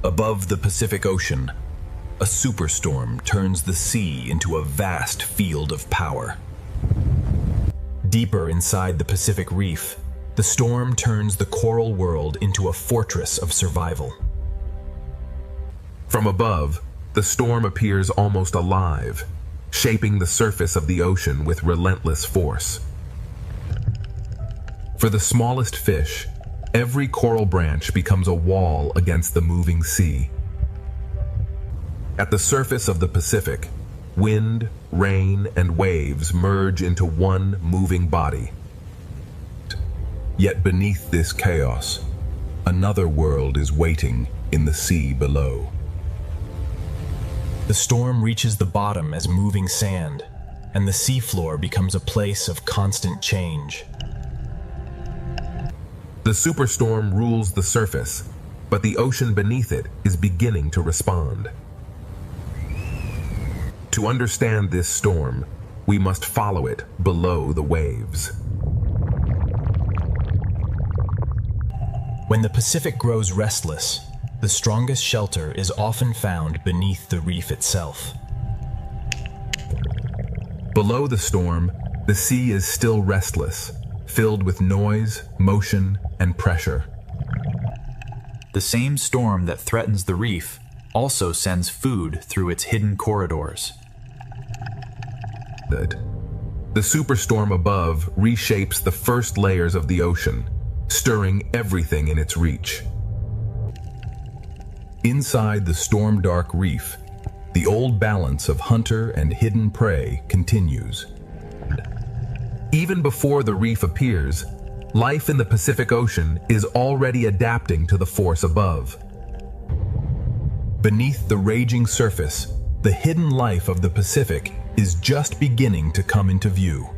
Above the Pacific Ocean, a superstorm turns the sea into a vast field of power. Deeper inside the Pacific Reef, the storm turns the coral world into a fortress of survival. From above, the storm appears almost alive, shaping the surface of the ocean with relentless force. For the smallest fish, every coral branch becomes a wall against the moving sea. At the surface of the Pacific, wind, rain, and waves merge into one moving body. Yet beneath this chaos, another world is waiting in the sea below. The storm reaches the bottom as moving sand, and the seafloor becomes a place of constant change. The superstorm rules the surface, but the ocean beneath it is beginning to respond. To understand this storm, we must follow it below the waves. When the Pacific grows restless, the strongest shelter is often found beneath the reef itself. Below the storm, the sea is still restless, filled with noise, motion, and pressure. The same storm that threatens the reef also sends food through its hidden corridors. The superstorm above reshapes the first layers of the ocean, stirring everything in its reach. Inside the storm-dark reef, the old balance of hunter and hidden prey continues. Even before the reef appears, life in the Pacific Ocean is already adapting to the force above. Beneath the raging surface, the hidden life of the Pacific is just beginning to come into view.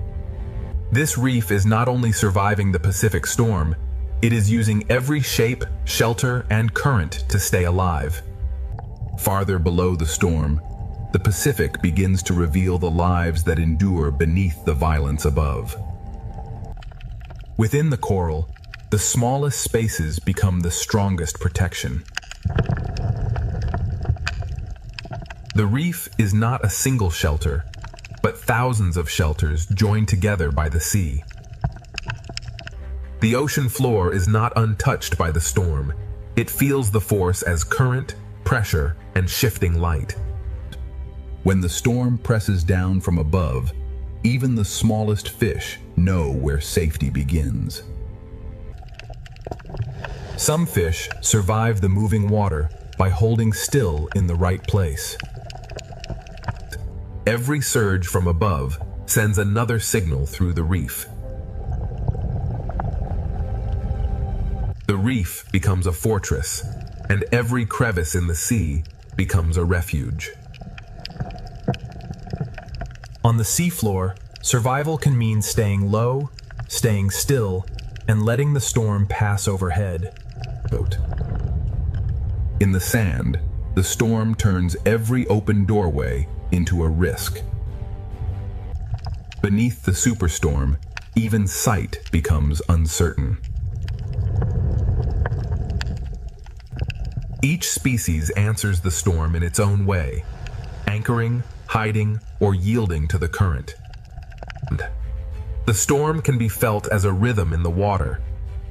This reef is not only surviving the Pacific storm, it is using every shape, shelter, and current to stay alive. Farther below the storm, the Pacific begins to reveal the lives that endure beneath the violence above. Within the coral, the smallest spaces become the strongest protection. The reef is not a single shelter, but thousands of shelters joined together by the sea. The ocean floor is not untouched by the storm. It feels the force as current, pressure, and shifting light. When the storm presses down from above, even the smallest fish know where safety begins. Some fish survive the moving water by holding still in the right place. Every surge from above sends another signal through the reef. The reef becomes a fortress, and every crevice in the sea becomes a refuge. On the seafloor, survival can mean staying low, staying still, and letting the storm pass overhead. In the sand, the storm turns every open doorway into a risk. Beneath the superstorm, even sight becomes uncertain. Each species answers the storm in its own way, anchoring, hiding, or yielding to the current. The storm can be felt as a rhythm in the water,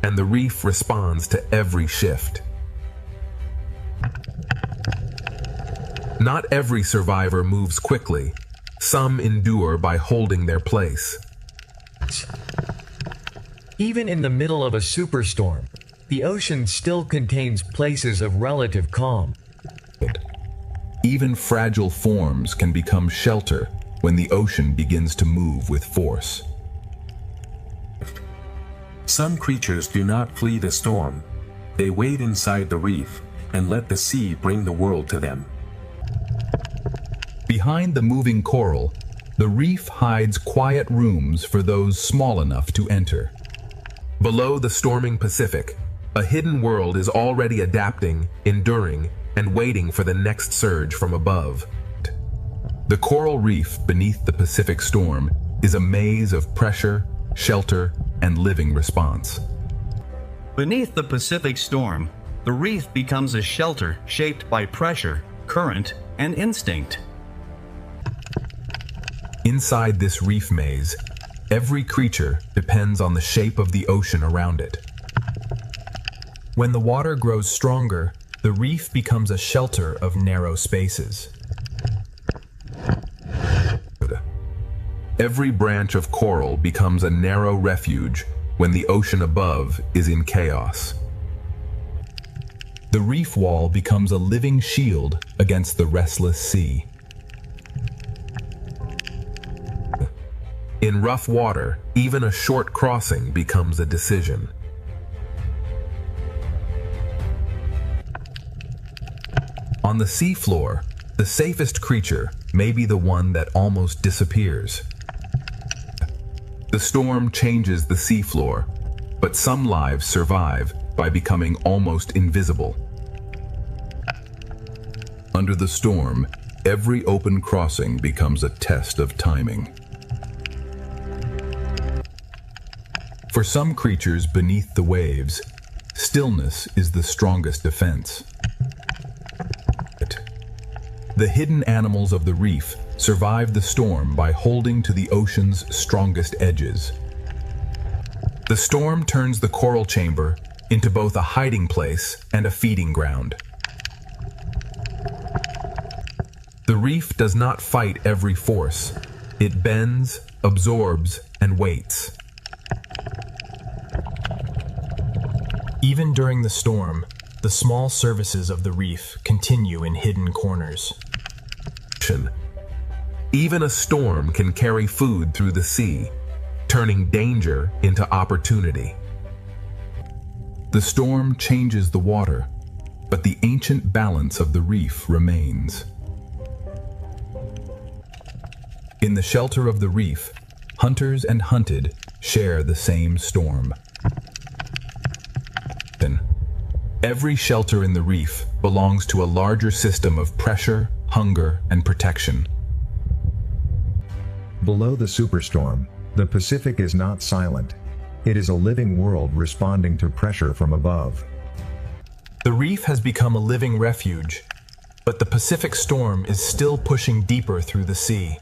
and the reef responds to every shift. Not every survivor moves quickly. Some endure by holding their place. Even in the middle of a superstorm, the ocean still contains places of relative calm. Even fragile forms can become shelter when the ocean begins to move with force. Some creatures do not flee the storm. They wait inside the reef and let the sea bring the world to them. Behind the moving coral, the reef hides quiet rooms for those small enough to enter. Below the storming Pacific, a hidden world is already adapting, enduring, and waiting for the next surge from above. The coral reef beneath the Pacific storm is a maze of pressure, shelter, and living response. Beneath the Pacific storm, the reef becomes a shelter shaped by pressure, current, and instinct. Inside this reef maze, every creature depends on the shape of the ocean around it. When the water grows stronger, the reef becomes a shelter of narrow spaces. Every branch of coral becomes a narrow refuge when the ocean above is in chaos. The reef wall becomes a living shield against the restless sea. In rough water, even a short crossing becomes a decision. On the seafloor, the safest creature may be the one that almost disappears. The storm changes the seafloor, but some lives survive by becoming almost invisible. Under the storm, every open crossing becomes a test of timing. For some creatures beneath the waves, stillness is the strongest defense. The hidden animals of the reef survive the storm by holding to the ocean's strongest edges. The storm turns the coral chamber into both a hiding place and a feeding ground. The reef does not fight every force. It bends, absorbs, and waits. Even during the storm, the small services of the reef continue in hidden corners. Even a storm can carry food through the sea, turning danger into opportunity. The storm changes the water, but the ancient balance of the reef remains. In the shelter of the reef, hunters and hunted share the same storm. Every shelter in the reef belongs to a larger system of pressure, hunger, and protection. Below the superstorm, the Pacific is not silent. It is a living world responding to pressure from above. The reef has become a living refuge, but the Pacific storm is still pushing deeper through the sea.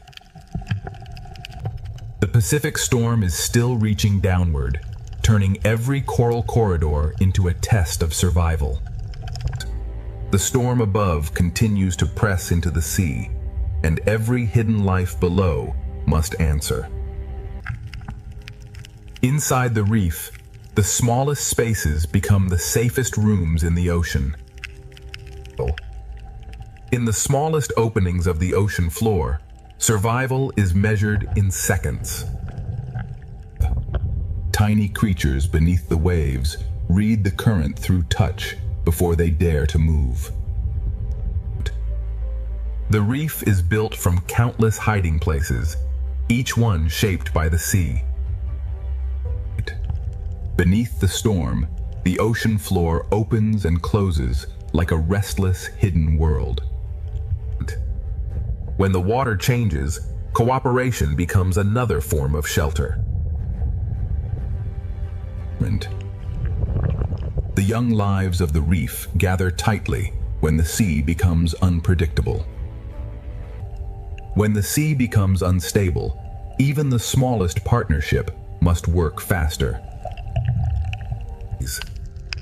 The Pacific storm is still reaching downward, turning every coral corridor into a test of survival. The storm above continues to press into the sea, and every hidden life below must answer. Inside the reef, the smallest spaces become the safest rooms in the ocean. In the smallest openings of the ocean floor, survival is measured in seconds. Tiny creatures beneath the waves read the current through touch before they dare to move. The reef is built from countless hiding places, each one shaped by the sea. Beneath the storm, the ocean floor opens and closes like a restless, hidden world. When the water changes, cooperation becomes another form of shelter. The young lives of the reef gather tightly when the sea becomes unpredictable. When the sea becomes unstable, even the smallest partnership must work faster.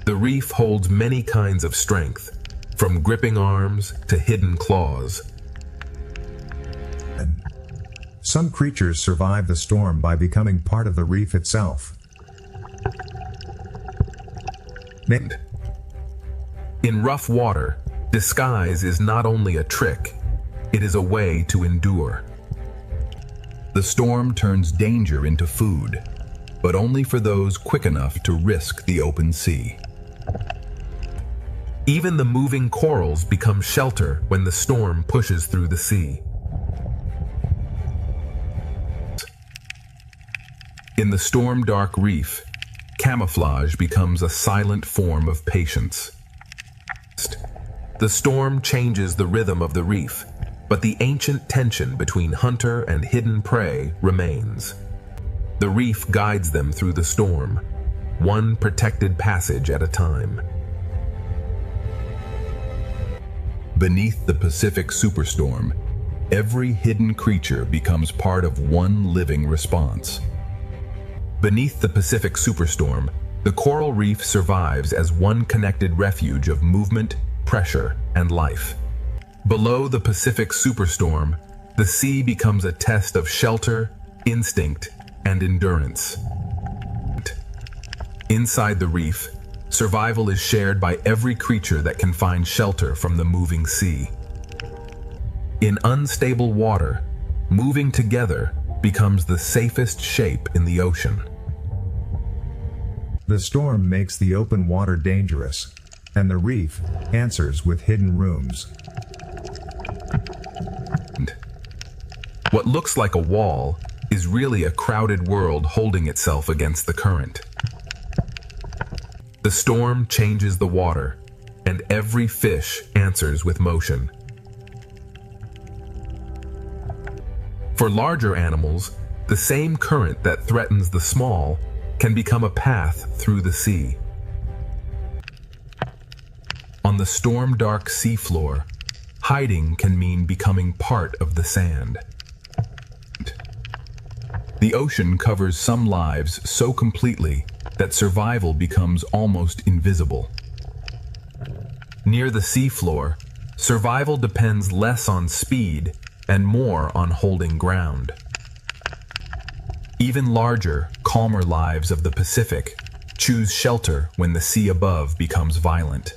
The reef holds many kinds of strength, from gripping arms to hidden claws. Some creatures survive the storm by becoming part of the reef itself. In rough water, disguise is not only a trick, it is a way to endure. The storm turns danger into food, but only for those quick enough to risk the open sea. Even the moving corals become shelter when the storm pushes through the sea. In the storm-dark reef, camouflage becomes a silent form of patience. The storm changes the rhythm of the reef, but the ancient tension between hunter and hidden prey remains. The reef guides them through the storm, one protected passage at a time. Beneath the Pacific Superstorm, every hidden creature becomes part of one living response. Beneath the Pacific Superstorm, the coral reef survives as one connected refuge of movement, pressure, and life. Below the Pacific Superstorm, the sea becomes a test of shelter, instinct, and endurance. Inside the reef, survival is shared by every creature that can find shelter from the moving sea. In unstable water, moving together becomes the safest shape in the ocean. The storm makes the open water dangerous, and the reef answers with hidden rooms. What looks like a wall is really a crowded world holding itself against the current. The storm changes the water, and every fish answers with motion. For larger animals, the same current that threatens the small can become a path through the sea. On the storm-dark seafloor, hiding can mean becoming part of the sand. The ocean covers some lives so completely that survival becomes almost invisible. Near the seafloor, survival depends less on speed and more on holding ground. Even larger, calmer lives of the Pacific choose shelter when the sea above becomes violent.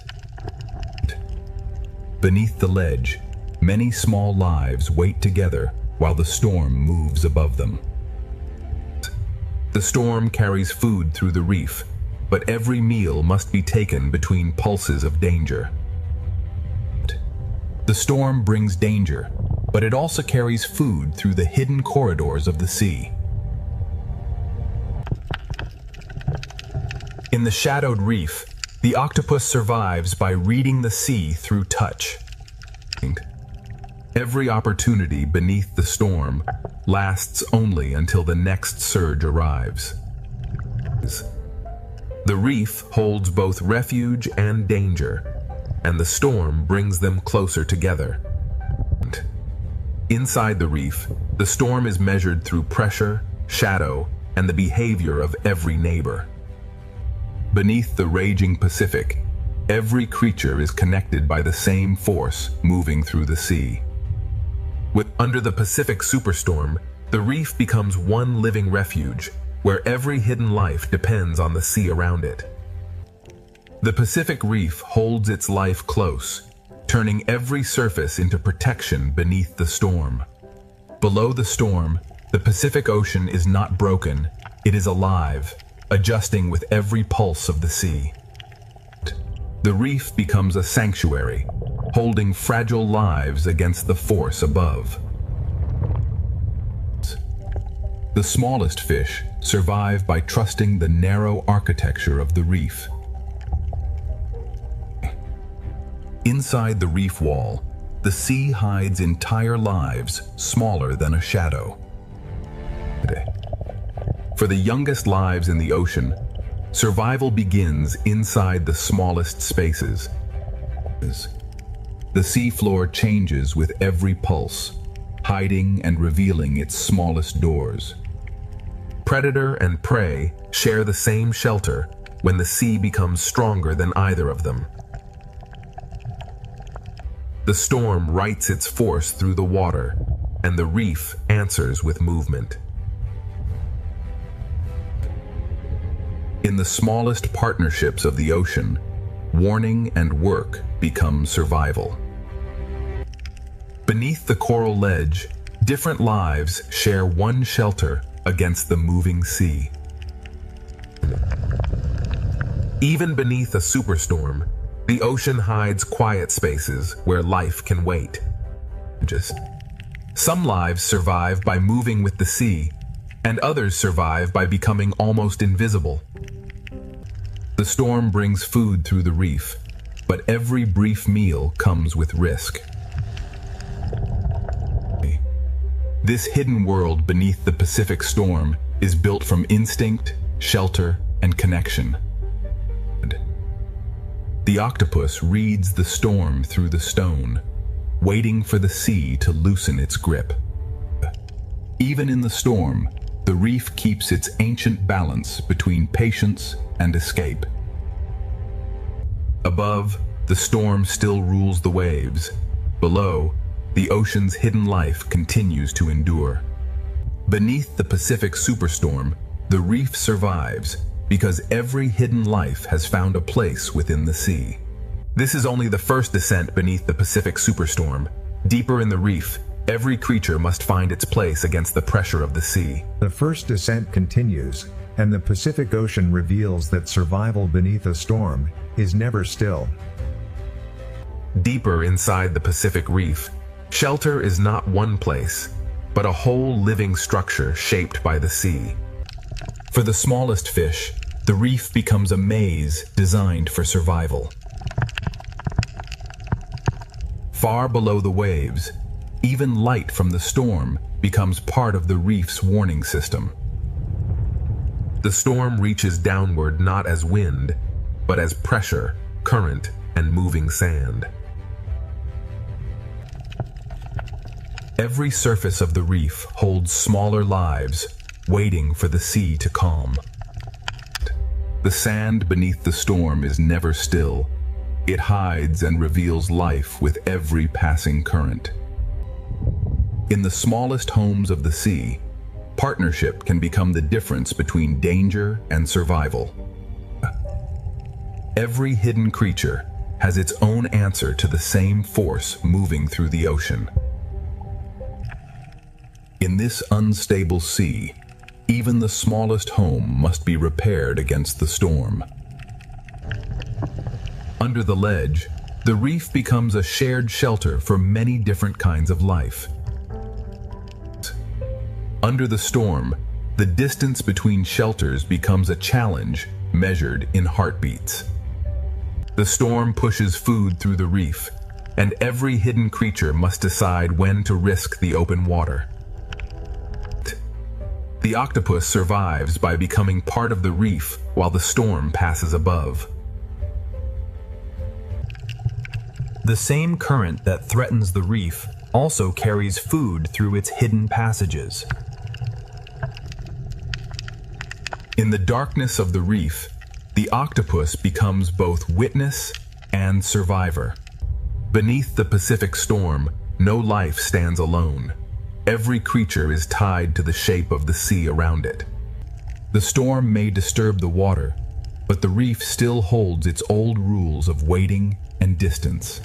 Beneath the ledge, many small lives wait together while the storm moves above them. The storm carries food through the reef, but every meal must be taken between pulses of danger. The storm brings danger, but it also carries food through the hidden corridors of the sea. In the shadowed reef, the octopus survives by reading the sea through touch. Every opportunity beneath the storm lasts only until the next surge arrives. The reef holds both refuge and danger, and the storm brings them closer together. Inside the reef, the storm is measured through pressure, shadow, and the behavior of every neighbor. Beneath the raging Pacific, every creature is connected by the same force moving through the sea. Under the Pacific Superstorm, the reef becomes one living refuge, where every hidden life depends on the sea around it. The Pacific Reef holds its life close, turning every surface into protection beneath the storm. Below the storm, the Pacific Ocean is not broken, it is alive, adjusting with every pulse of the sea. The reef becomes a sanctuary, holding fragile lives against the force above. The smallest fish survive by trusting the narrow architecture of the reef. Inside the reef wall, the sea hides entire lives smaller than a shadow. For the youngest lives in the ocean, survival begins inside the smallest spaces. The seafloor changes with every pulse, hiding and revealing its smallest doors. Predator and prey share the same shelter when the sea becomes stronger than either of them. The storm writes its force through the water, and the reef answers with movement. In the smallest partnerships of the ocean, warning and work become survival. Beneath the coral ledge, different lives share one shelter against the moving sea. Even beneath a superstorm, the ocean hides quiet spaces where life can wait. Some lives survive by moving with the sea, and others survive by becoming almost invisible. The storm brings food through the reef, but every brief meal comes with risk. This hidden world beneath the Pacific storm is built from instinct, shelter, and connection. The octopus reads the storm through the stone, waiting for the sea to loosen its grip. Even in the storm, the reef keeps its ancient balance between patience and escape. Above, the storm still rules the waves. Below, the ocean's hidden life continues to endure. Beneath the Pacific superstorm, the reef survives because every hidden life has found a place within the sea. This is only the first descent beneath the Pacific superstorm. Deeper in the reef, every creature must find its place against the pressure of the sea. The first descent continues, and the Pacific Ocean reveals that survival beneath a storm is never still. Deeper inside the Pacific Reef, shelter is not one place, but a whole living structure shaped by the sea. For the smallest fish, the reef becomes a maze designed for survival. Far below the waves, even light from the storm becomes part of the reef's warning system. The storm reaches downward not as wind, but as pressure, current, and moving sand. Every surface of the reef holds smaller lives, waiting for the sea to calm. The sand beneath the storm is never still. It hides and reveals life with every passing current. In the smallest homes of the sea, partnership can become the difference between danger and survival. Every hidden creature has its own answer to the same force moving through the ocean. In this unstable sea, even the smallest home must be repaired against the storm. Under the ledge, the reef becomes a shared shelter for many different kinds of life. Under the storm, the distance between shelters becomes a challenge measured in heartbeats. The storm pushes food through the reef, and every hidden creature must decide when to risk the open water. The octopus survives by becoming part of the reef while the storm passes above. The same current that threatens the reef also carries food through its hidden passages. In the darkness of the reef, the octopus becomes both witness and survivor. Beneath the Pacific storm, no life stands alone. Every creature is tied to the shape of the sea around it. The storm may disturb the water, but the reef still holds its old rules of waiting and distance.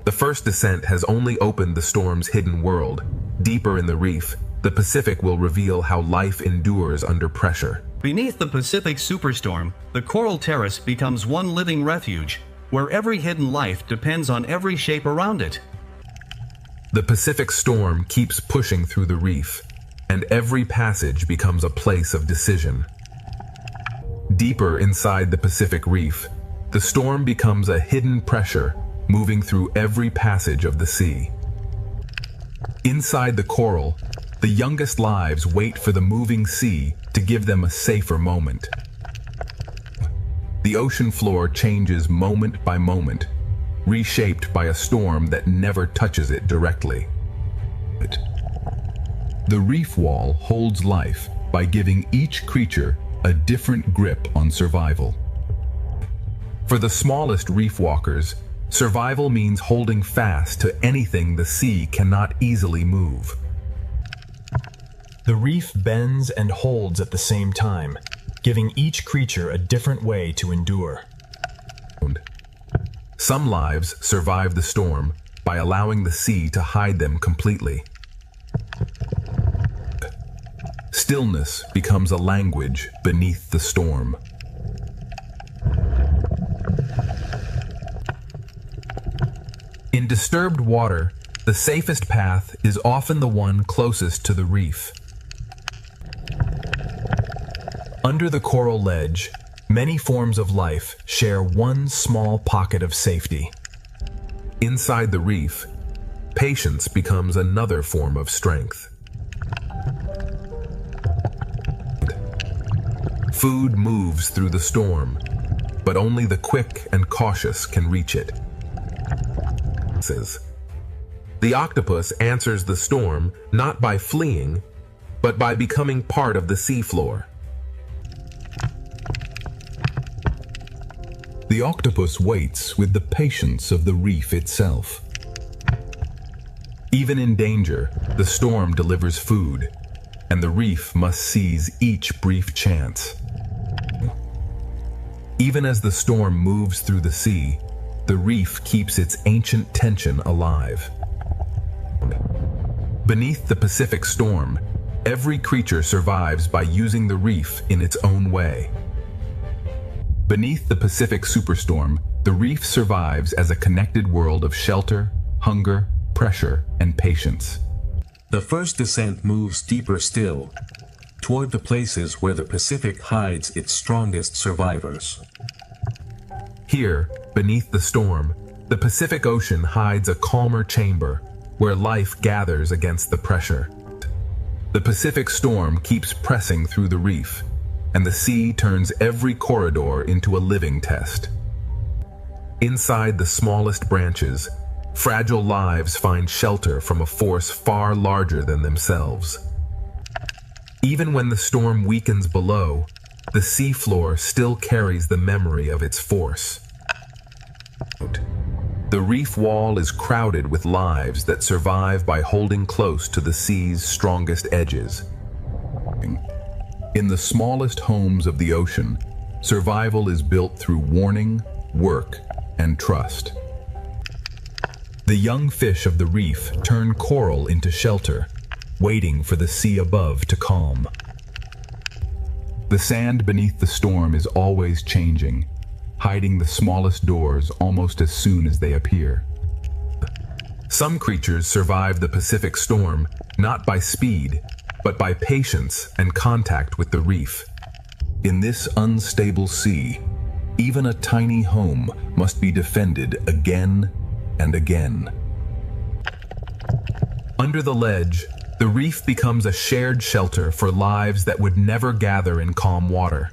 The first descent has only opened the storm's hidden world. Deeper in the reef, the Pacific will reveal how life endures under pressure. Beneath the Pacific superstorm, the coral terrace becomes one living refuge, where every hidden life depends on every shape around it. The Pacific storm keeps pushing through the reef, and every passage becomes a place of decision. Deeper inside the Pacific Reef, the storm becomes a hidden pressure moving through every passage of the sea. Inside the coral, the youngest lives wait for the moving sea to give them a safer moment. The ocean floor changes moment by moment, reshaped by a storm that never touches it directly. The reef wall holds life by giving each creature a different grip on survival. For the smallest reef walkers, survival means holding fast to anything the sea cannot easily move. The reef bends and holds at the same time, giving each creature a different way to endure. Some lives survive the storm by allowing the sea to hide them completely. Stillness becomes a language beneath the storm. In disturbed water, the safest path is often the one closest to the reef. Under the coral ledge, many forms of life share one small pocket of safety. Inside the reef, patience becomes another form of strength. Food moves through the storm, but only the quick and cautious can reach it. The octopus answers the storm not by fleeing, but by becoming part of the seafloor. The octopus waits with the patience of the reef itself. Even in danger, the storm delivers food, and the reef must seize each brief chance. Even as the storm moves through the sea, the reef keeps its ancient tension alive. Beneath the Pacific storm, every creature survives by using the reef in its own way. Beneath the Pacific superstorm, the reef survives as a connected world of shelter, hunger, pressure, and patience. The first descent moves deeper still, toward the places where the Pacific hides its strongest survivors. Here, beneath the storm, the Pacific Ocean hides a calmer chamber where life gathers against the pressure. The Pacific storm keeps pressing through the reef, and the sea turns every corridor into a living test. Inside the smallest branches, fragile lives find shelter from a force far larger than themselves. Even when the storm weakens below, the seafloor still carries the memory of its force. The reef wall is crowded with lives that survive by holding close to the sea's strongest edges. In the smallest homes of the ocean, survival is built through warning, work, and trust. The young fish of the reef turn coral into shelter, waiting for the sea above to calm. The sand beneath the storm is always changing, hiding the smallest doors almost as soon as they appear. Some creatures survive the Pacific storm not by speed, but by patience and contact with the reef. In this unstable sea, even a tiny home must be defended again and again. Under the ledge, the reef becomes a shared shelter for lives that would never gather in calm water.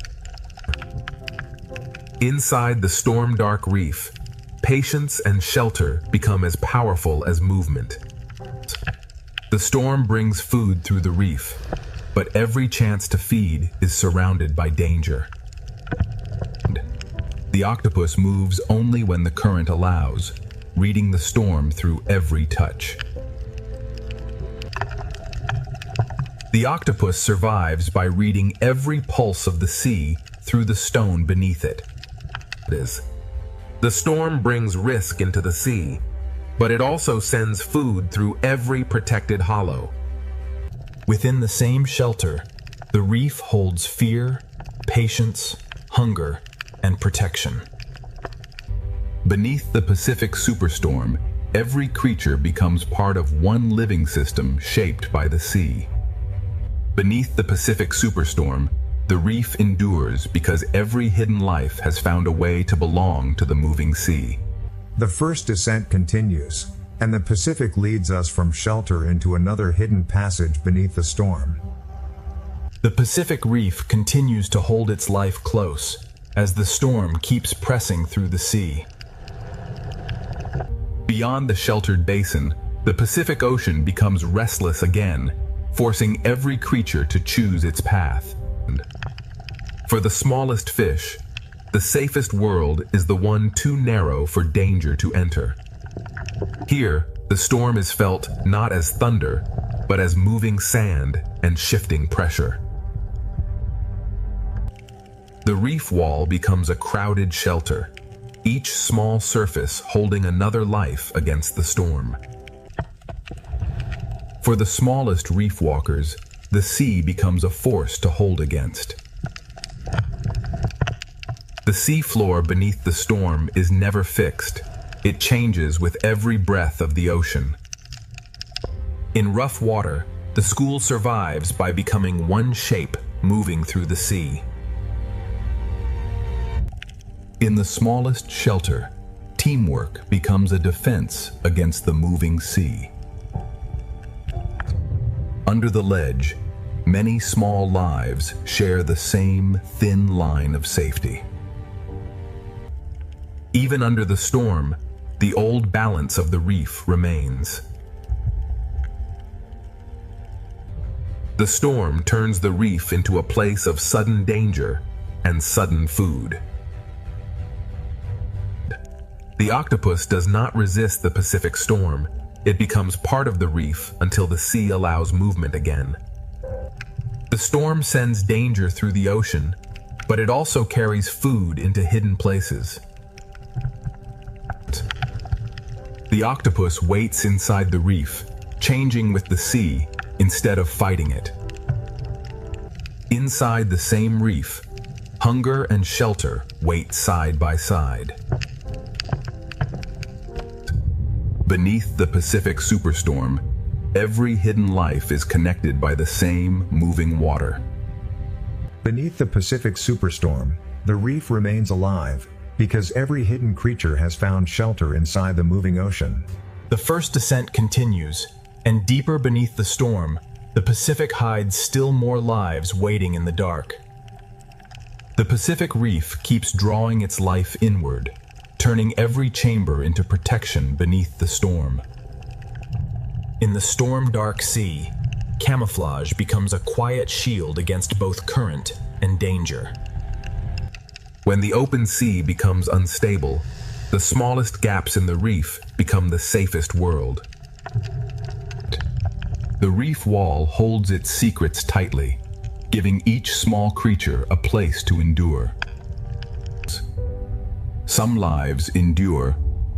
Inside the storm-dark reef, patience and shelter become as powerful as movement. The storm brings food through the reef, but every chance to feed is surrounded by danger. The octopus moves only when the current allows, reading the storm through every touch. The octopus survives by reading every pulse of the sea through the stone beneath it. The storm brings risk into the sea, but it also sends food through every protected hollow. Within the same shelter, the reef holds fear, patience, hunger, and protection. Beneath the Pacific superstorm, every creature becomes part of one living system shaped by the sea. Beneath the Pacific superstorm, the reef endures because every hidden life has found a way to belong to the moving sea. The first descent continues, and the Pacific leads us from shelter into another hidden passage beneath the storm. The Pacific Reef continues to hold its life close as the storm keeps pressing through the sea. Beyond the sheltered basin, the Pacific Ocean becomes restless again, forcing every creature to choose its path. For the smallest fish, the safest world is the one too narrow for danger to enter. Here, the storm is felt not as thunder, but as moving sand and shifting pressure. The reef wall becomes a crowded shelter, each small surface holding another life against the storm. For the smallest reef walkers, the sea becomes a force to hold against. The seafloor beneath the storm is never fixed. It changes with every breath of the ocean. In rough water, the school survives by becoming one shape moving through the sea. In the smallest shelter, teamwork becomes a defense against the moving sea. Under the ledge, many small lives share the same thin line of safety. Even under the storm, the old balance of the reef remains. The storm turns the reef into a place of sudden danger and sudden food. The octopus does not resist the Pacific storm. It becomes part of the reef until the sea allows movement again. The storm sends danger through the ocean, but it also carries food into hidden places. The octopus waits inside the reef, changing with the sea instead of fighting it. Inside the same reef, hunger and shelter wait side by side. Beneath the Pacific superstorm, every hidden life is connected by the same moving water. Beneath the Pacific superstorm, the reef remains alive, because every hidden creature has found shelter inside the moving ocean. The first descent continues, and deeper beneath the storm, the Pacific hides still more lives waiting in the dark. The Pacific Reef keeps drawing its life inward, turning every chamber into protection beneath the storm. In the storm-dark sea, camouflage becomes a quiet shield against both current and danger. When the open sea becomes unstable, the smallest gaps in the reef become the safest world. The reef wall holds its secrets tightly, giving each small creature a place to endure. Some lives endure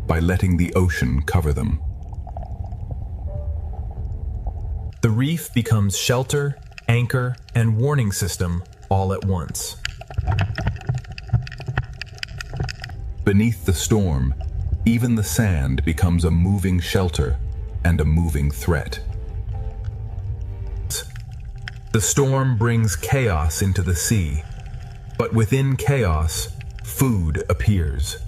by letting the ocean cover them. The reef becomes shelter, anchor, and warning system all at once. Beneath the storm, even the sand becomes a moving shelter and a moving threat. The storm brings chaos into the sea, but within chaos, food appears.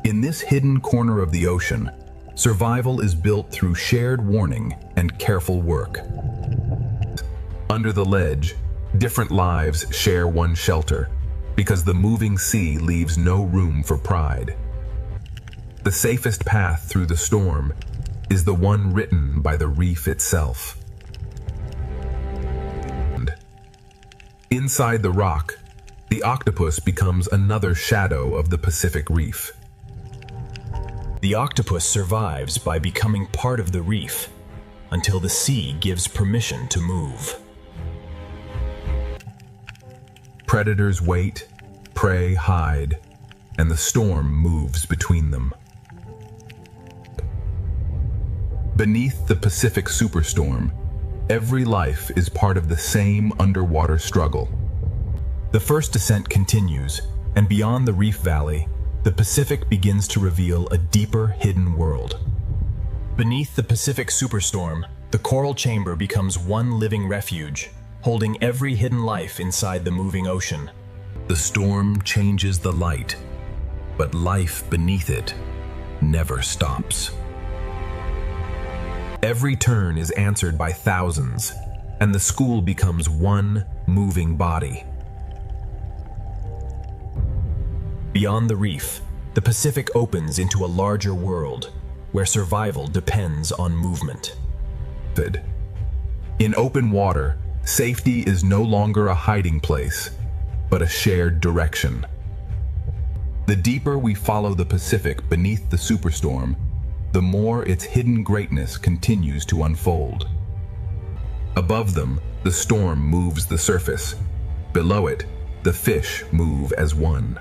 In this hidden corner of the ocean, survival is built through shared warning and careful work. Under the ledge, different lives share one shelter, because the moving sea leaves no room for pride. The safest path through the storm is the one written by the reef itself. Inside the rock, the octopus becomes another shadow of the Pacific Reef. The octopus survives by becoming part of the reef until the sea gives permission to move. Predators wait, prey hide, and the storm moves between them. Beneath the Pacific superstorm, every life is part of the same underwater struggle. The first descent continues, and beyond the reef valley, the Pacific begins to reveal a deeper hidden world. Beneath the Pacific superstorm, the coral chamber becomes one living refuge, holding every hidden life inside the moving ocean. The storm changes the light, but life beneath it never stops. Every turn is answered by thousands, and the school becomes one moving body. Beyond the reef, the Pacific opens into a larger world, where survival depends on movement. In open water, safety is no longer a hiding place, but a shared direction. The deeper we follow the Pacific beneath the superstorm, the more its hidden greatness continues to unfold. Above them, the storm moves the surface. Below it, the fish move as one.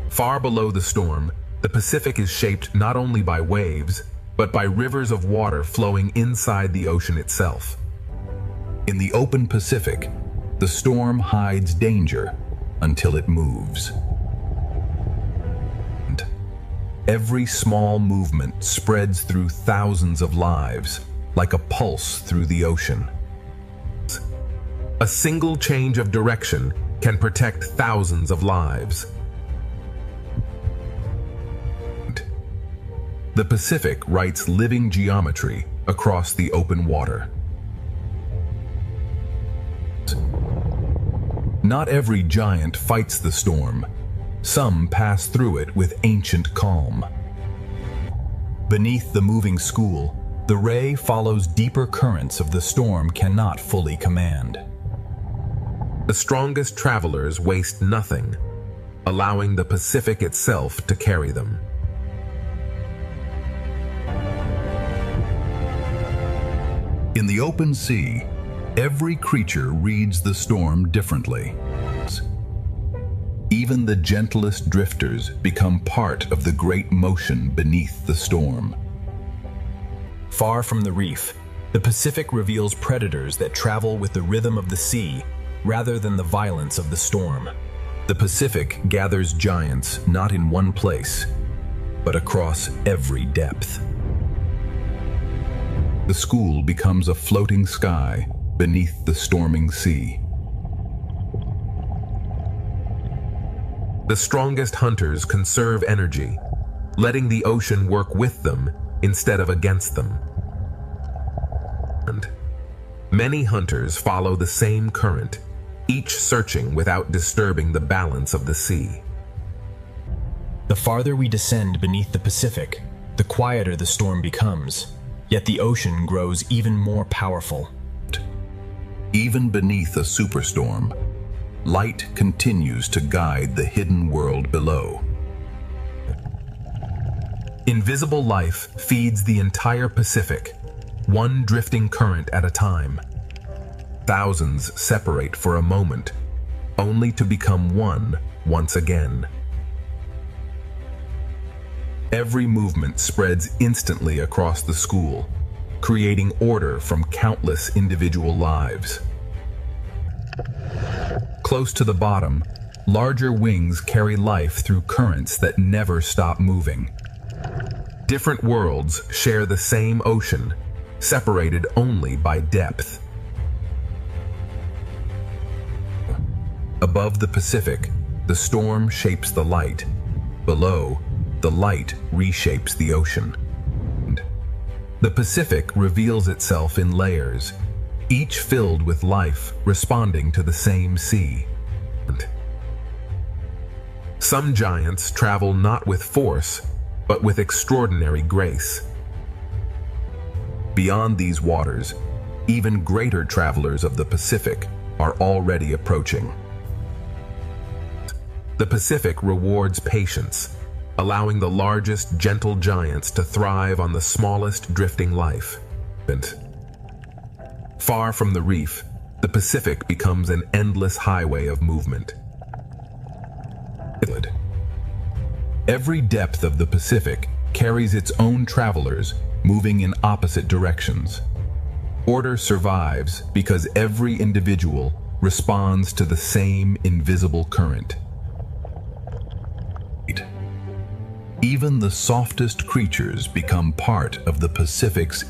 Far below the storm, the Pacific is shaped not only by waves, but by rivers of water flowing inside the ocean itself. In the open Pacific, the storm hides danger until it moves. Every small movement spreads through thousands of lives, like a pulse through the ocean. A single change of direction can protect thousands of lives. The Pacific writes living geometry across the open water. Not every giant fights the storm. Some pass through it with ancient calm. Beneath the moving school, The ray follows deeper currents of the storm cannot fully command. The strongest travelers waste nothing, allowing the Pacific itself to carry them. In the open sea, every creature reads the storm differently. Even the gentlest drifters become part of the great motion beneath the storm. Far from the reef, the Pacific reveals predators that travel with the rhythm of the sea rather than the violence of the storm. The Pacific gathers giants not in one place, but across every depth. The school becomes a floating sky beneath the storming sea. The strongest hunters conserve energy, letting the ocean work with them instead of against them. And many hunters follow the same current, each searching without disturbing the balance of the sea. The farther we descend beneath the Pacific, the quieter the storm becomes, yet the ocean grows even more powerful. Even beneath a superstorm, light continues to guide the hidden world below. Invisible life feeds the entire Pacific, one drifting current at a time. Thousands separate for a moment, only to become one once again. Every movement spreads instantly across the school, creating order from countless individual lives. Close to the bottom, larger wings carry life through currents that never stop moving. Different worlds share the same ocean, separated only by depth. Above the Pacific, the storm shapes the light. Below, the light reshapes the ocean. The Pacific reveals itself in layers, each filled with life responding to the same sea. Some giants travel not with force, but with extraordinary grace. Beyond these waters, even greater travelers of the Pacific are already approaching. The Pacific rewards patience, allowing the largest gentle giants to thrive on the smallest drifting life. Far from the reef, the Pacific becomes an endless highway of movement. Every depth of the Pacific carries its own travelers moving in opposite directions. Order survives because every individual responds to the same invisible current. Even the softest creatures become part of the Pacific's